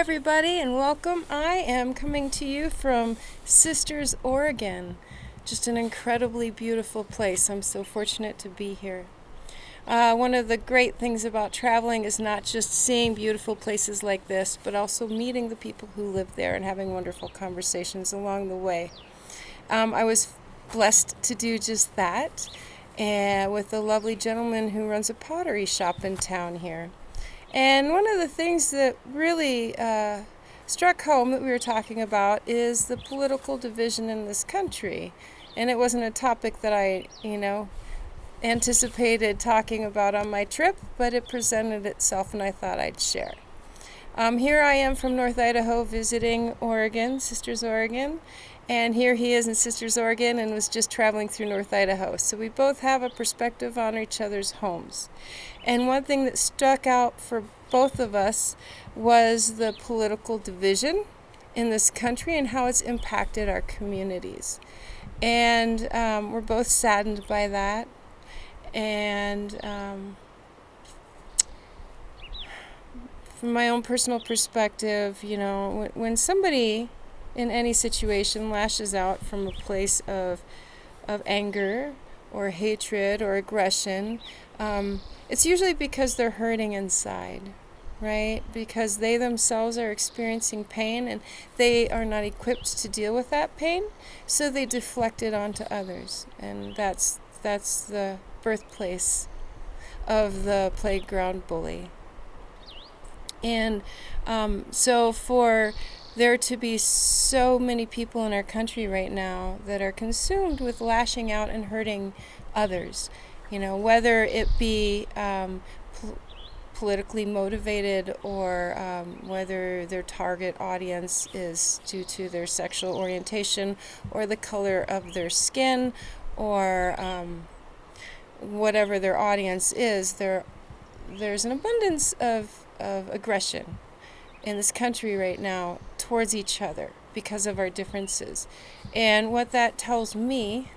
everybody, and welcome. I am coming to you from Sisters, Oregon. Just an incredibly beautiful place. I'm so fortunate to be here. One of the great things about traveling is not just seeing beautiful places like this, but also meeting the people who live there and having wonderful conversations along the way. I was blessed to do just that, and with a lovely gentleman who runs a pottery shop in town here. And one of the things that really struck home that we were talking about is the political division in this country. And it wasn't a topic that I, anticipated talking about on my trip, but it presented itself and I thought I'd share. Here I am from North Idaho visiting Oregon, Sisters, Oregon. And here he is in Sisters, Oregon, and was just traveling through North Idaho. So we both have a perspective on each other's homes. And one thing that stuck out for both of us was the political division in this country and how it's impacted our communities. And we're both saddened by that. And from my own personal perspective, when somebody in any situation lashes out from a place of anger or hatred or aggression, it's usually because they're hurting inside, right? Because they themselves are experiencing pain and they are not equipped to deal with that pain, so they deflect it onto others. And that's the birthplace of the playground bully. And so for there to be so many people in our country right now that are consumed with lashing out and hurting others, whether it be politically motivated or whether their target audience is due to their sexual orientation or the color of their skin or whatever their audience is, there's an abundance of aggression in this country right now towards each other because of our differences. And what that tells me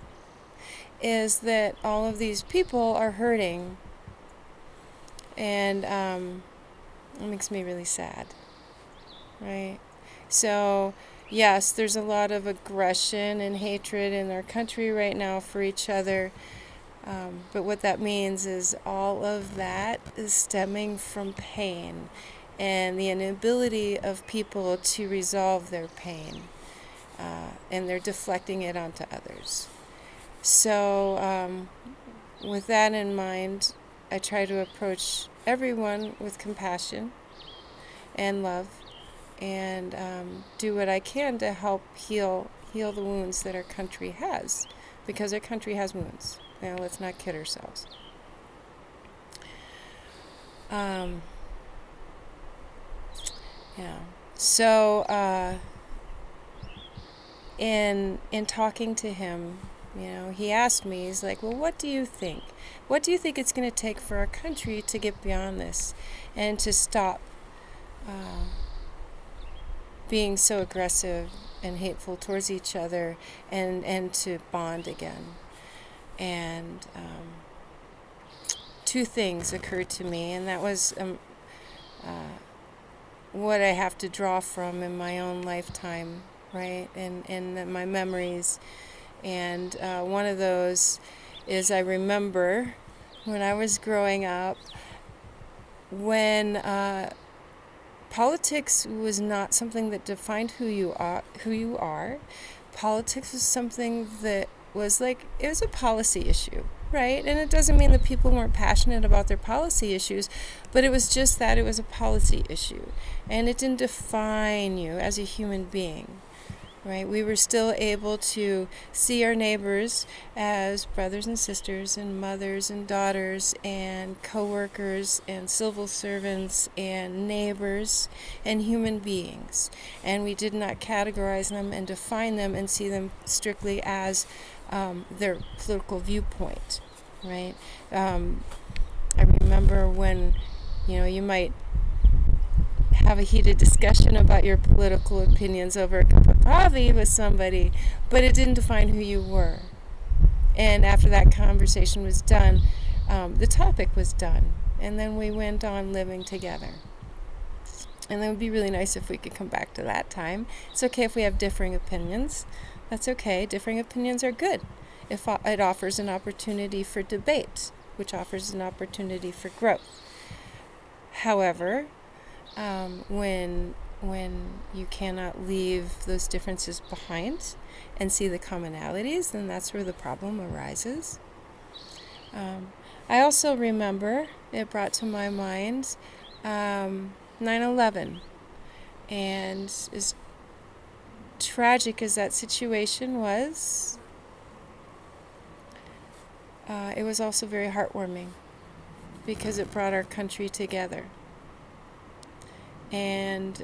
is that all of these people are hurting, and it makes me really sad, right? So yes, there's a lot of aggression and hatred in our country right now for each other. But what that means is all of that is stemming from pain and the inability of people to resolve their pain, and they're deflecting it onto others. So with that in mind, I try to approach everyone with compassion and love and do what I can to help heal the wounds that our country has, because our country has wounds. Let's not kid ourselves. So in talking to him, he asked me, he's like, well, what do you think? What do you think it's going to take for our country to get beyond this and to stop being so aggressive and hateful towards each other and to bond again? And two things occurred to me, and that was what I have to draw from in my own lifetime, right, and my memories. And one of those is I remember when I was growing up, when politics was not something that defined who you are. Politics was something that was it was a policy issue, right? And it doesn't mean that people weren't passionate about their policy issues, but it was just that it was a policy issue. And it didn't define you as a human being, right? We were still able to see our neighbors as brothers and sisters and mothers and daughters and co-workers and civil servants and neighbors and human beings. And we did not categorize them and define them and see them strictly as their political viewpoint, right? I remember when, you might have a heated discussion about your political opinions over a cup of coffee with somebody, but it didn't define who you were. And after that conversation was done, the topic was done, and then we went on living together. And it would be really nice if we could come back to that time. It's okay if we have differing opinions. That's okay. Differing opinions are good. If it offers an opportunity for debate, which offers an opportunity for growth. However, when you cannot leave those differences behind and see the commonalities, then that's where the problem arises. I also remember, it brought to my mind 9/11, and as tragic as that situation was, it was also very heartwarming because it brought our country together. And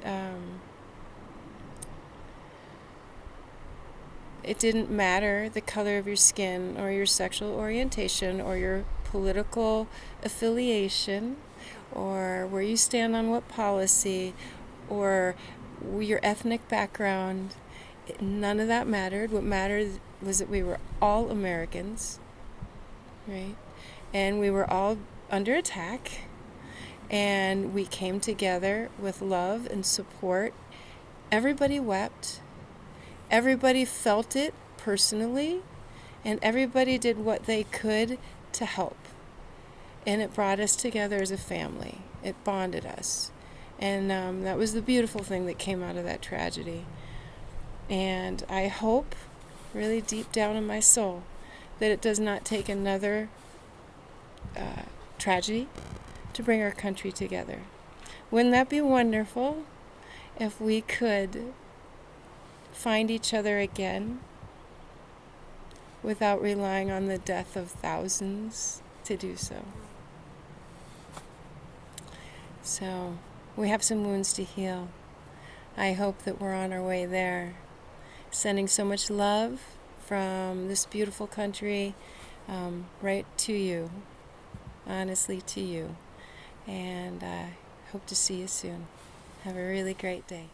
it didn't matter the color of your skin or your sexual orientation or your political affiliation or where you stand on what policy or your ethnic background. None of that mattered. What mattered was that we were all Americans, right? And we were all under attack, and we came together with love and support. Everybody wept. Everybody felt it personally, and everybody did what they could to help. And it brought us together as a family. It bonded us. And that was the beautiful thing that came out of that tragedy. And I hope, really deep down in my soul, that it does not take another tragedy to bring our country together. Wouldn't that be wonderful if we could find each other again without relying on the death of thousands to do so? So we have some wounds to heal. I hope that we're on our way there. Sending so much love from this beautiful country right to you, honestly to you. And I hope to see you soon. Have a really great day.